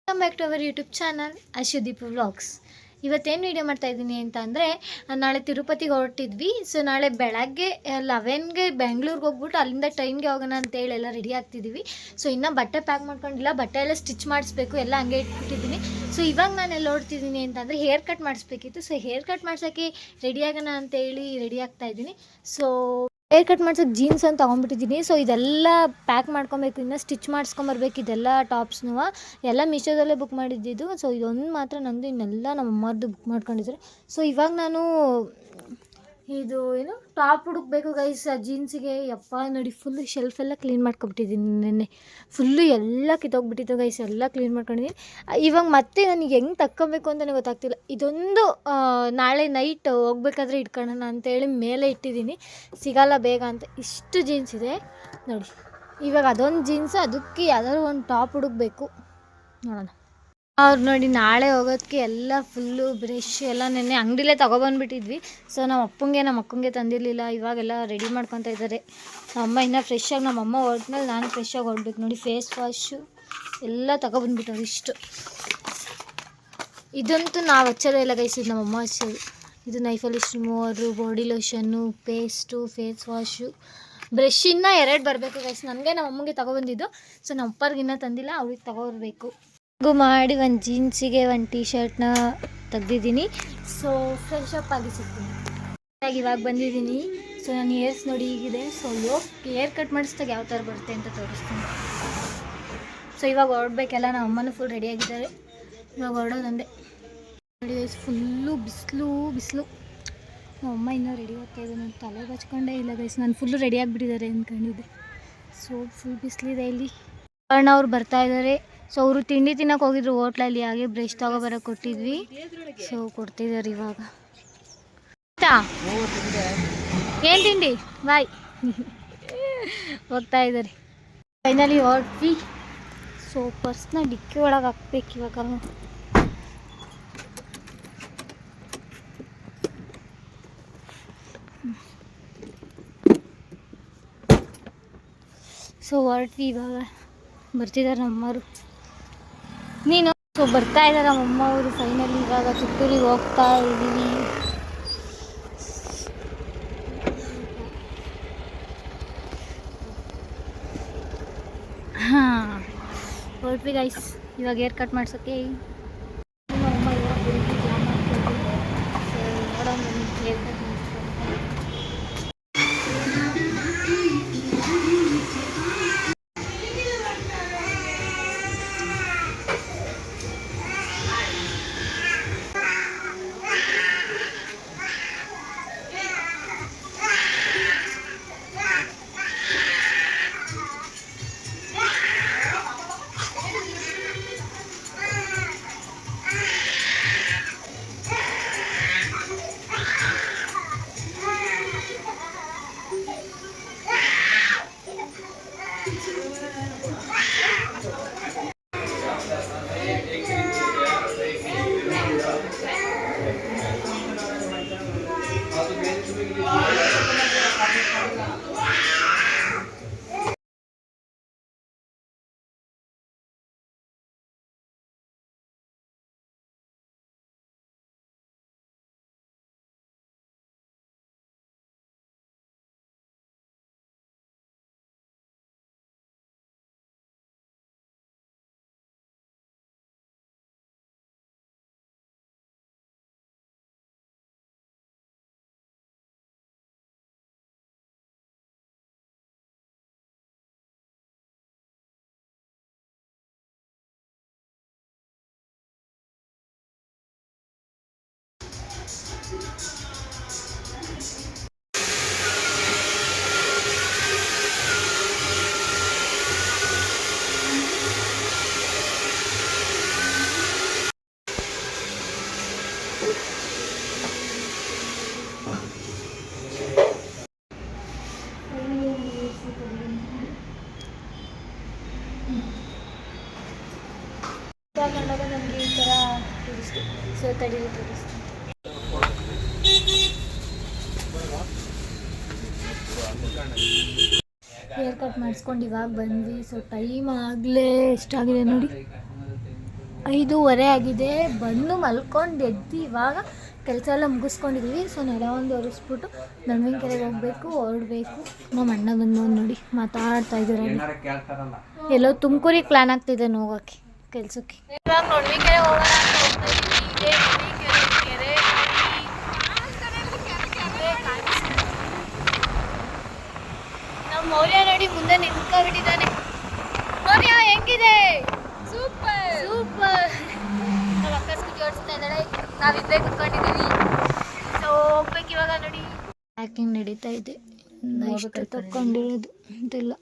Welcome back to our YouTube channel Ashudeep vlogs. ಇವತ್ತೇನು video ಮಾಡ್ತಾ ಇದ್ದೀನಿ ಅಂತ ಅಂದರೆ, ನಾಳೆ ತಿರುಪತಿಗೆ ಹೊರಟಿದ್ವಿ. ಸೊ ನಾಳೆ ಬೆಳಗ್ಗೆ 11ಗೆ ಬೆಂಗಳೂರಿಗೆ ಹೋಗ್ಬಿಟ್ಟು ಅಲ್ಲಿಂದ ಟ್ರೈನ್ಗೆ ಹೋಗೋಣ ಅಂತೇಳಿ ಎಲ್ಲ ರೆಡಿ ಆಗ್ತಿದ್ದೀವಿ. ಸೊ ಇನ್ನೂ ಬಟ್ಟೆ ಪ್ಯಾಕ್ ಮಾಡ್ಕೊಂಡಿಲ್ಲ, ಬಟ್ಟೆ ಎಲ್ಲ ಸ್ಟಿಚ್ ಮಾಡಿಸ್ಬೇಕು, ಎಲ್ಲ ಹಂಗೆ ಇಟ್ಬಿಟ್ಟಿದ್ದೀನಿ. ಸೊ ಇವಾಗ ನಾನು ಎಲ್ಲ ಹೊರಡ್ತಿದ್ದೀನಿ ಅಂತಂದರೆ ಹೇರ್ ಕಟ್ ಮಾಡಿಸ್ಬೇಕಿತ್ತು. ಸೊ ಹೇರ್ ಕಟ್ ಮಾಡ್ಸೋಕ್ಕೆ ರೆಡಿ ಆಗೋಣ ಅಂತೇಳಿ ರೆಡಿ ಆಗ್ತಾ ಇದ್ದೀನಿ. ಸೊ ಹೇರ್ ಕಟ್ ಮಾಡ್ಸೋಕ್ಕೆ ಜೀನ್ಸ್ ಅಂತ ತೊಗೊಂಡ್ಬಿಟ್ಟಿದ್ದೀನಿ. ಸೊ ಇದೆಲ್ಲ ಪ್ಯಾಕ್ ಮಾಡ್ಕೊಬೇಕು, ಇನ್ನು ಸ್ಟಿಚ್ ಮಾಡಿಸ್ಕೊಂಬರ್ಬೇಕು. ಇದೆಲ್ಲ ಟಾಪ್ಸ್ನೂ ಎಲ್ಲ ಮೀಶೋದಲ್ಲೇ ಬುಕ್ ಮಾಡಿದ್ದಿದ್ದು. ಸೊ ಇದೊಂದು ಮಾತ್ರ ನಂದು, ಇನ್ನೆಲ್ಲ ನಮ್ಮ ಅಮ್ಮರದ್ದು ಬುಕ್ ಮಾಡ್ಕೊಂಡಿದ್ದಾರೆ. ಸೊ ಇವಾಗ ನಾನು ಇದು ಏನು ಟಾಪ್ ಹುಡುಕ್ಬೇಕು ಗೈಸ್ ಆ ಜೀನ್ಸಿಗೆ. ಯಪ್ಪ ನೋಡಿ, ಫುಲ್ಲು ಶೆಲ್ಫೆಲ್ಲ ಕ್ಲೀನ್ ಮಾಡ್ಕೊಬಿಟ್ಟಿದ್ದೀನಿ. ನೆನ್ನೆ ಫುಲ್ಲು ಎಲ್ಲ ಕಿತ್ತೋಗ್ಬಿಟ್ಟಿತ್ತು ಗೈಸ್, ಎಲ್ಲ ಕ್ಲೀನ್ ಮಾಡ್ಕೊಂಡಿದ್ದೀನಿ. ಇವಾಗ ಮತ್ತೆ ನನಗೆ ಹೆಂಗೆ ತಕ್ಕೊಬೇಕು ಅಂತಲೇ ಗೊತ್ತಾಗ್ತಿಲ್ಲ. ಇದೊಂದು ನಾಳೆ ನೈಟ್ ಹೋಗ್ಬೇಕಾದ್ರೆ ಇಟ್ಕೊಳ್ಳೋಣ ಅಂತೇಳಿ ಮೇಲೆ ಇಟ್ಟಿದ್ದೀನಿ, ಸಿಗಲ್ಲ ಬೇಗ ಅಂತ. ಇಷ್ಟು ಜೀನ್ಸ್ ಇದೆ ನೋಡಿ. ಇವಾಗ ಅದೊಂದು ಜೀನ್ಸು, ಅದಕ್ಕೆ ಯಾವ್ದಾದ್ರು ಒಂದು ಟಾಪ್ ಹುಡುಕ್ಬೇಕು, ನೋಡೋಣ. ಅವ್ರು ನೋಡಿ ನಾಳೆ ಹೋಗೋದಕ್ಕೆ ಎಲ್ಲ ಫುಲ್ಲು ಬ್ರಷ್ ಎಲ್ಲ ನೆನ್ನೆ ಅಂಗಡಿಲೇ ತೊಗೊಬಂದ್ಬಿಟ್ಟಿದ್ವಿ. ಸೊ ನಮ್ಮ ಅಕ್ಕಂಗೆ ತಂದಿರಲಿಲ್ಲ. ಇವಾಗೆಲ್ಲ ರೆಡಿ ಮಾಡ್ಕೊತಾ ಇದ್ದಾರೆ. ನಮ್ಮಮ್ಮ ಇನ್ನೂ ಫ್ರೆಶ್ಶಾಗಿ, ನಮ್ಮಮ್ಮ ಹೊರಟ್ಮೇಲೆ ನಾನು ಫ್ರೆಶ್ಶಾಗಿ ಹೊರಡ್ಬೇಕು ನೋಡಿ. ಫೇಸ್ ವಾಶು ಎಲ್ಲ ತೊಗೊಬಂದ್ಬಿಟ್ಟವ್ರು. ಇಷ್ಟು ಇದಂತೂ ನಾವು ಹಚ್ಚೋದೇ ಇಲ್ಲ ಗೈಸ್, ಇದು ನಮ್ಮಮ್ಮ ಹಚ್ಚೋದು. ಇದು nail polish remover, body lotion, paste, face wash, brush ಇನ್ನೂ 2 ಬರಬೇಕು ಗೈಸ್. ನನಗೆ ನಮ್ಮ ಅಮ್ಮಂಗೆ ತೊಗೊಬಂದಿದ್ದು. ಸೊ ನಮ್ಮ ಅಪ್ಪರ್ಗೆ ಇನ್ನೂ ತಂದಿಲ್ಲ, ಅವ್ರಿಗೆ ತೊಗೊಬರ್ಬೇಕು. ಮಾಡಿ ಒಂದು ಜೀನ್ಸಿಗೆ ಒಂದು ಟೀ ಶರ್ಟ್ನ ತೆಗ್ದಿದ್ದೀನಿ. ಸೊ ಫ್ರೆಶ್ ಅಪ್ ಆಗಿ ಸಿಗ್ತೀನಿ. ಇವಾಗ ಬಂದಿದ್ದೀನಿ. ಸೊ ನನ್ನ ಹೇರ್ಸ್ ನೋಡಿ ಹೀಗಿದೆ. ಸೊ ಹೇರ್ ಕಟ್ ಮಾಡಿಸಿದಾಗ ಯಾವ ಥರ ಬರುತ್ತೆ ಅಂತ ತೋರಿಸ್ತೀನಿ. ಸೊ ಇವಾಗ ಹೊರಡ್ಬೇಕೆಲ್ಲ, ನಮ್ಮ ಅಮ್ಮನೂ ಫುಲ್ ರೆಡಿಯಾಗಿದ್ದಾರೆ. ಇವಾಗ ಹೊರಡೋದಂದೆ ನೋಡಿ. ಫುಲ್ಲು ಬಿಸಿಲು. ನಮ್ಮ ಅಮ್ಮ ಇನ್ನೂ ರೆಡಿ ಆಗ್ತಾ ಇದೆ. ನಾನು ತಲೆ ಬಚ್ಕೊಂಡೇ ಇಲ್ಲ ಗೈಸ್, ನಾನು ಫುಲ್ಲು ರೆಡಿ ಆಗಿಬಿಟ್ಟಿದ್ದಾರೆ ಅಂದ್ಕೊಂಡಿದ್ದೆ. ಸೊ ಫುಲ್ ಬಿಸಿಲಿದೆ ಇಲ್ಲಿ. ಅಣ್ಣ ಅವ್ರು ಬರ್ತಾ ಇದ್ದಾರೆ. ಸೊ ಅವರು ತಿಂಡಿ ತಿನ್ನೋಕೆ ಹೋಗಿದ್ರು ಹೋಟ್ಲಲ್ಲಿ, ಹಾಗೆ ಬ್ರಷ್ ತೊಗೊಬರೋಕೆ ಕೊಟ್ಟಿದ್ವಿ. ಸೊ ಕೊಡ್ತಿದ್ದಾರೆ ಇವಾಗ. ಏನು ತಿಂಡಿ ಬಾಯ್ ಹೋಗ್ತಾ ಇದ್ದಾರೆ. ಫೈನಲಿ ಹೊರಟ್ವಿ. ಸೊ ಪರ್ಸ್ನ ಡಿಕ್ಕಿ ಒಳಗೆ ಹಾಕ್ಬೇಕು ಇವಾಗ. ಸೊ ಹೊರಟ್ವಿ ಇವಾಗ. ಬರ್ತಿದ್ದಾರೆ ನಮ್ಮವರು. ನೀನು ಸೊ ಬರ್ತಾ ಇದ್ದಾರೆ ನಮ್ಮಮ್ಮ ಅವರು. ಫೈನಲಿ ಇವಾಗ ಚಿತ್ತೂರಿಗೆ ಹೋಗ್ತಾ ಇದ್ದೀವಿ. ಹಾಂ ಹೊರಟ್ವಿ ಗೈಸ್ ಇವಾಗ ಹೇರ್ ಕಟ್ ಮಾಡ್ಸೋಕ್ಕೆ. ನಮ್ಮಮ್ಮ ಇವಾಗ ನೋಡೋಣ ಹೇರ್ ಕಟ್ ಬಂದಾಗ ನನಗೆ ಈ ಥರ ತೋರಿಸ್ತು. ಸೊ ತಡೀಲಿ ತೋರಿಸ್ತೀನಿ. ಹೇರ್ ಕಟ್ ಮಾಡಿಸ್ಕೊಂಡು ಇವಾಗ ಬಂದ್ವಿ. ಸೊ ಟೈಮ್ ಆಗಲೇ ಎಷ್ಟಾಗಿದೆ ನೋಡಿ, 5:30 ಆಗಿದೆ. ಬಂದು ಮಲ್ಕೊಂಡು ಎದ್ದು ಇವಾಗ ಕೆಲಸ ಎಲ್ಲ ಮುಗಿಸ್ಕೊಂಡಿದ್ದೀವಿ. ಸೊ ನೆಲ ಒಂದು ಒರೆಸ್ಬಿಟ್ಟು ನಡುವಿನ ಕೆರೆಗೆ ಹೋಗಬೇಕು, ಹೊರಡಬೇಕು. ನಮ್ಮ ಅಣ್ಣ ಬಂದು ನೋಡಿ ಮಾತಾಡ್ತಾ ಇದ್ದಾರೆ. ಎಲ್ಲೋ ತುಮಕೂರಿಗೆ ಪ್ಲ್ಯಾನ್ ಆಗ್ತಿದೆ ಹೋಗೋಕ್ಕೆ ಕೆಲಸಕ್ಕೆ. ಇವಾಗ ನಡುವಿನ ಕೆರೆ ಹೋಗೋಣ ಅಂತ ಹೋಗ್ತಾ ಇದ್ದೀವಿ. ಕೆರೆ ನಮ್ಮ ಮೌರ್ಯ ನೋಡಿ ಮುಂದೆ ನಿಂತ್ಕೊಂಡ್ಬಿಟ್ಟಿದ್ದಾನೆ. ಮೌರ್ಯ ಹೆಂಗಿದೆ? Super super. ನಮ್ಮ ಅಕ್ಕ ಸ್ಕೂಟಿ ಓಡಿಸ್ತಾ ಇದ್ದಾಳೆ, ನಾವಿಬ್ಬರೇ ಕುತ್ಕೊಂಡಿದ್ದೀವಿ. ಸೊ ಹೋಗ್ಬೇಕು ಇವಾಗ. ನೋಡಿ ಪ್ಯಾಕಿಂಗ್ ನಡೀತಾ ಇದೆ. ಇಷ್ಟು ತಗೊಂಡಿರೋದು ಅಂತಿಲ್ಲ,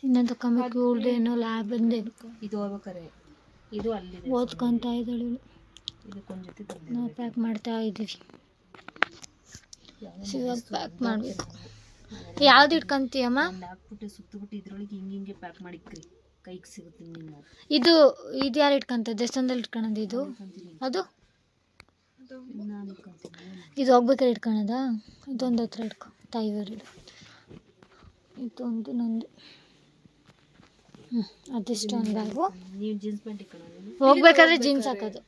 ಇನ್ನೂ ತಗೊಂಬೇಕು. ಏನೋ ಲ್ಯಾಬ್ ಅಂದೇನು ಇದು ಹೋಗ್ಬೇಕಾರೆ ಇದು ಅಲ್ಲಿ ಓದ್ಕೊತಾ ಇದ್ದಾಳೆ. ನಾವು ಪ್ಯಾಕ್ ಮಾಡ್ತಾ ಇದ್ದೀವಿ. ಇವಾಗ ಪ್ಯಾಕ್ ಮಾಡಬೇಕು. ಯಾವ್ದು ಇಟ್ಕೊಂತೀಯಮ್ಮ? ಹಾಕ್ಬಿಟ್ಟು ಸುತ್ತಬಿಟ್ಟು ಇದ್ರೊಳಗೆ ಹಿಂಗೆ ಪ್ಯಾಕ್ ಮಾಡಿಕ್ರಿ, ಕೈಗೆ ಸಿಗುತ್ತೆ ನಿಮ್ಗೆ. ಇದು ಯಾರು ಇಟ್ಕೊಂತ? ದೇವಸ್ಥಾನದಲ್ಲಿ ಇಟ್ಕೊಳೋದು ಇದು? ಅದು ಇದು ಹೋಗ್ಬೇಕಾದ್ರೆ ಇಟ್ಕೊಳೋದಾ? ಇದೊಂದು ಹತ್ರ ಇಟ್ಕೊ, ತಾಯಿಯವರು. ಇದೊಂದು ನಂದು. ಅದಿಷ್ಟು ಒಂದು ಬ್ಯಾಗು. ನೀವು ಜೀನ್ಸ್ ಪ್ಯಾಂಟ್ ಇಟ್ಕೊಳ್ಳೋದು, ಹೋಗ್ಬೇಕಾದ್ರೆ ಜೀನ್ಸ್ ಹಾಕೋದು.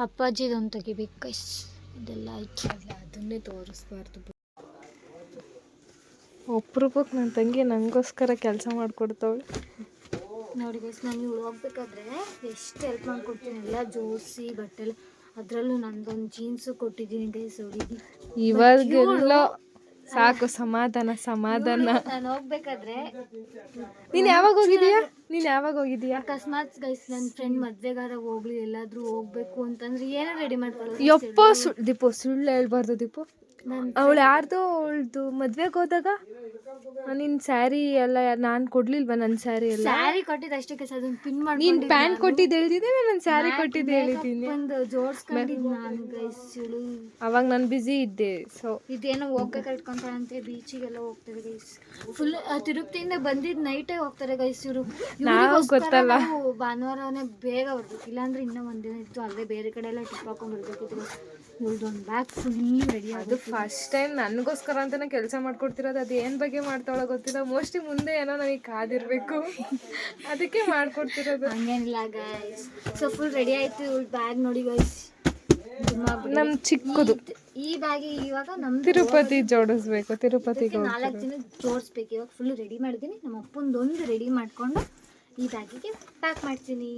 ಅಪ್ಪಾಜಿದೊಂದು ತೆಗಿಬೇಕು ಗೈಸ್. ಇದೆಲ್ಲ ಆಯ್ತು, ಅದನ್ನೇ ತೋರಿಸ್ಬಾರ್ದು. ಒಬ್ರೊಬ್ಬಕ್ಕೆ ನನ್ನ ತಂಗಿ ನನಗೋಸ್ಕರ ಕೆಲಸ ಮಾಡಿಕೊಡ್ತಾವಳೆ ನೋಡಿ ಗೈಸ್. ನಾನು ಇವಳು ಹೋಗ್ಬೇಕಾದ್ರೆ ಎಷ್ಟು ಹೆಲ್ಪ್ ಮಾಡ್ಕೊಡ್ತೀನಿ, ಎಲ್ಲ ಜೋಡಿಸಿ ಬಟ್ಟೆ ಎಲ್ಲ. ಅದರಲ್ಲೂ ನಂದೊಂದು ಜೀನ್ಸು ಕೊಟ್ಟಿದ್ದೀನಿ ಗೈಸ್ ಅವಳಿಗೆ. ಇವಾಗೆಲ್ಲ ಸಾಕು, ಸಮಾಧಾನ. ನಾನು ಹೋಗ್ಬೇಕಾದ್ರೆ ನೀನು ಯಾವಾಗ ಹೋಗಿದೀಯಾ? ಅಕಸ್ಮಾತ್ ಗೈಸ್ ನನ್ನ ಫ್ರೆಂಡ್ ಮದ್ವೆಗಾರ ಹೋಗ್ಲಿ, ಎಲ್ಲಾದ್ರೂ ಹೋಗ್ಬೇಕು ಅಂತಂದ್ರೆ ಏನೋ ರೆಡಿ ಮಾಡ್ಕೊಳ್ಳೋದು. ಯಪ್ಪ ದೀಪು, ಸುಳ್ಳು ಹೇಳ್ಬಾರ್ದು ದೀಪು. ಅವಳು ಯಾರ್ದು ಅವಳ್ದು ಮದ್ವೆಗೆ ಹೋದಾಗ ನಿನ್ನ ಸ್ಯಾರಿ ಎಲ್ಲ ನಾನು ಕೊಡ್ಲಿಲ್ವಾ? ನನ್ನ ಸ್ಯಾರಿ ಎಲ್ಲ ಸ್ಯಾರಿ ಕೊಟ್ಟಿದ್ದು ಅಷ್ಟಕ್ಕೆ ಅದನ್ನ ಪಿನ್ ಮಾಡಿ. ನೀನು ಪ್ಯಾಂಟ್ ಕೊಟ್ಟಿದ್ದು ಹೇಳಿದ್ದೀನಿ, ನಾನು ಸ್ಯಾರಿ ಕೊಟ್ಟಿದ್ದು ಹೇಳಿದ್ದೀನಿ. ಒಂದು ಜೋಡಿಸ್ಕೊಂಡಿದ್ದು ನಾನು ಗೈಸ್. ಇವಳು ಅವಾಗ ನಾನು ಬ್ಯುಸಿ ಇದ್ದೆ. ಸೊ ಇದೇನೋ ಹೋಗ್ಬೇಕಾದ್ರೆ ಇಟ್ಕೊಂತಾಳಂತೆ, ಬೀಚಿಗೆಲ್ಲ ಹೋಗ್ತಾರೆ ಗೈಸ್. ಫುಲ್ ತಿರುಪತಿಯಿಂದ ಬಂದಿದ್ದು ನೈಟೇ ಹೋಗ್ತಾರೆ ಗೈಸ್ ಇವರು. ನಾವು ಗೊತ್ತಲ್ಲ, ಭಾನುವಾರನೇ ಬೇಗ ಬರ್ಬೇಕು, ಇಲ್ಲಾಂದ್ರೆ ಇನ್ನೂ ಒಂದಿನ ಇತ್ತು ಅಲ್ಲೇ ಬೇರೆ ಕಡೆ ಎಲ್ಲ ಟಿಪ್ ಹಾಕೊಂಡು ಬರ್ಬೇಕಿತ್ತು. ಇವ್ರದ್ದೊಂದು ಬ್ಯಾಗ್ ಫುಲ್ ರೆಡಿ. ಅದು ಫಸ್ಟ್ ಟೈಮ್ ನನಗೋಸ್ಕರ ಅಂತಾನೆ ಕೆಲಸ ಮಾಡ್ಕೊಡ್ತಿರೋದು. ಅದು ಏನು ಬಗ್ಗೆ ಮಾಡ್ತಾಳೋ ಗೊತ್ತಿಲ್ಲ. ಮೋಸ್ಟ್ಲಿ ಮುಂದೆ ಏನೋ ನನಗೆ ಕಾದಿರಬೇಕು, ಅದಕ್ಕೆ ಮಾಡ್ಕೊಡ್ತಿರೋದು. ಹಂಗೇನಿಲ್ಲ ಗೈಸ್. ಸೊ ಫುಲ್ ರೆಡಿ ಆಯಿತು. ಇವಳು ಬ್ಯಾಗ್ ನೋಡಿ ಗೈಸ್, ನಮ್ಮ ಚಿಕ್ಕದು. ಈ ಬ್ಯಾಗಿಗೆ ಇವಾಗ ನಮ್ಮ ತಿರುಪತಿ ಜೋಡಿಸ್ಬೇಕು, ತಿರುಪತಿಗೆ 4 ದಿನ ಜೋಡಿಸ್ಬೇಕು. ಇವಾಗ ಫುಲ್ ರೆಡಿ ಮಾಡಿದ್ದೀನಿ. ನಮ್ಮ ಅಪ್ಪಂದೊಂದು ರೆಡಿ ಮಾಡಿಕೊಂಡು ಈ ಬ್ಯಾಗಿಗೆ ಪ್ಯಾಕ್ ಮಾಡ್ತೀನಿ.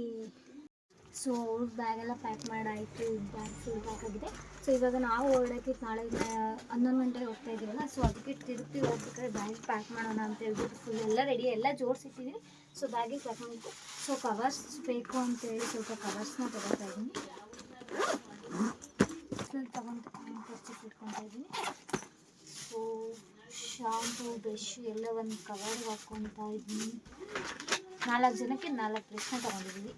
ಸೊ ಬ್ಯಾಗೆಲ್ಲ ಪ್ಯಾಕ್ ಮಾಡಾಯಿತು. ಬ್ಯಾಗ್ ಫುಲ್ ಪ್ಯಾಕ್ ಆಗಿದೆ. ಸೊ ಇವಾಗ ನಾವು ಹೊರಡೋಕ್ಕೆ ನಾಳೆ 11 ಗಂಟೆಗೆ ಹೋಗ್ತಾ ಇದ್ದೀವಲ್ಲ. ಸೊ ಅದಕ್ಕೆ ತಿರುಪತಿ ಹೋಗ್ಬೇಕಾದ್ರೆ ಬ್ಯಾಗ್ ಪ್ಯಾಕ್ ಮಾಡೋಣ ಅಂತ ಹೇಳ್ಬಿಟ್ಟು ಫುಲ್ ಎಲ್ಲ ರೆಡಿ, ಎಲ್ಲ ಜೋಡಿಸಿಟ್ಟಿದ್ದೀನಿ. ಸೊ ಬ್ಯಾಗಿಗೆ ಪ್ಯಾಕ್ ಮಾಡಬೇಕು. ಸೊ ಕವರ್ಸ್ ಬೇಕು ಅಂತೇಳಿ ಸ್ವಲ್ಪ ಕವರ್ಸ್ನ ತೊಗೊತಾ ಇದ್ದೀನಿ. ಫುಲ್ ಪರ್ಚೇಸ್ ಇಟ್ಕೊತಾ ಇದ್ದೀನಿ. ಸೊ ಶಾಂಪು, ಬ್ರಷ್ ಎಲ್ಲ ಒಂದು ಕವರ್ಗೆ ಹಾಕ್ಕೊತಾ ಇದ್ದೀನಿ. 4 ಜನಕ್ಕೆ 4 ಬ್ರಷ್ನ ತೊಗೊಂಡಿದ್ದೀವಿ.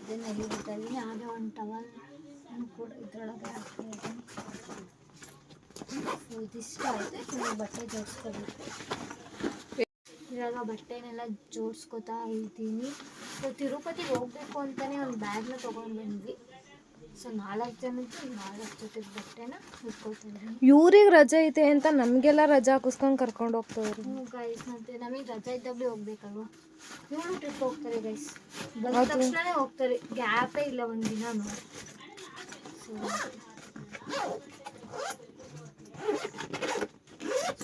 ಇದನ್ನು ಎಲ್ಲಿಬಿಡ್ತಾ ಇದ್ದೀನಿ. ಹಾಗೆ ಒಂದು ಟವಲ್ ಕೂಡ ಇದರೊಳಗೆ ಹಾಕ್ತಾ ಇದ್ದೀನಿ. ಸೊ ಇದಿಷ್ಟ ಆಯಿತು. ಇವಾಗ ಬಟ್ಟೆ ಜೋಡಿಸ್ಕೋಬೇಕು. ಇವಾಗ ಬಟ್ಟೆನೆಲ್ಲ ಜೋಡಿಸ್ಕೋತಾ ಇದ್ದೀನಿ. ಸೊ ತಿರುಪತಿಗೆ ಹೋಗ್ಬೇಕು ಅಂತಲೇ ಒಂದು ಬ್ಯಾಗ್ನ ತೊಗೊಂಡು ಬಂದ್ವಿ. ಸೊ 4 ಜನಕ್ಕೆ 4 ಜೊತೆ ಬಟ್ಟೆನ ಇಟ್ಕೊಳ್ತಾ ಇದ್ದೀನಿ. ಇವ್ರಿಗೆ ರಜೆ ಐತೆ ಅಂತ ನಮಗೆಲ್ಲ ರಜಾ ಹಾಕಿಸ್ಕೊಂಡು ಕರ್ಕೊಂಡು ಹೋಗ್ತಾವ್ರು. ಗೈಸ್, ಮತ್ತೆ ನಮಗೆ ರಜೆ ಇದ್ದಾಗಲೇ ಹೋಗ್ಬೇಕಲ್ವ. ಇವರು ಟ್ರಿಪ್ ಹೋಗ್ತಾರೆ ಗೈಸ್, ಬಂದ ತಕ್ಷಣನೇ ಹೋಗ್ತಾರೆ, ಗ್ಯಾಪೇ ಇಲ್ಲ ಒಂದಿನ.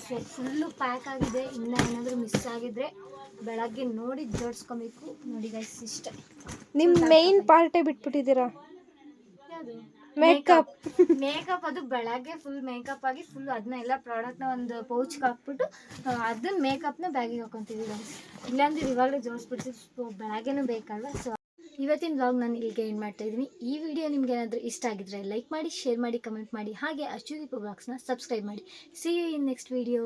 ಸೊ ಫುಲ್ಲು ಪ್ಯಾಕ್ ಆಗಿದೆ. ಇನ್ನೂ ಏನಾದರೂ ಮಿಸ್ ಆಗಿದ್ರೆ ಬೆಳಗ್ಗೆ ನೋಡಿ ಜೋಡಿಸ್ಕೊಬೇಕು. ನೋಡಿ ಗೈಸ್, ಇಷ್ಟ ನಿಮ್ಮ ಮೇನ್ ಪಾರ್ಟೇ ಬಿಟ್ಬಿಟ್ಟಿದ್ದೀರಾ. ಮೇಕಪ್ ಅದು ಬೆಳಗ್ಗೆ ಫುಲ್ ಮೇಕಪ್ ಆಗಿ ಫುಲ್ ಅದನ್ನ ಎಲ್ಲ ಪ್ರಾಡಕ್ಟ್ನ ಒಂದು ಪೌಚ್ಗೆ ಹಾಕ್ಬಿಟ್ಟು ಅದನ್ನ ಮೇಕಪ್ನ ಬ್ಯಾಗಿಗೆ ಹಾಕೊತೀವಿ ಗೈಸ್. ಇಲ್ಲಾಂದ್ರೆ ಇವಾಗಲೇ ಜೋಡಿಸ್ಬಿಡ್ತೀವಿ. ಸೊ ಬೆಳಗ್ಗೆನೂ ಬೇಕಲ್ವ. ಸೊ ಇವತ್ತಿನ ವ್ಲಾಗ್ ನಾನು ಇಲ್ಲಿಗೆ ಎಂಡ್ ಮಾಡ್ತಾ ಇದ್ದೀನಿ. ಈ ವಿಡಿಯೋ ನಿಮ್ಗೆ ಏನಾದರೂ ಇಷ್ಟ ಆಗಿದ್ರೆ ಲೈಕ್ ಮಾಡಿ, ಶೇರ್ ಮಾಡಿ, ಕಮೆಂಟ್ ಮಾಡಿ. ಹಾಗೆ ಅಶ್ವದೀಪ್ ವ್ಲಾಗ್ಸ್ನ ಸಬ್ಸ್ಕ್ರೈಬ್ ಮಾಡಿ. See you in next video.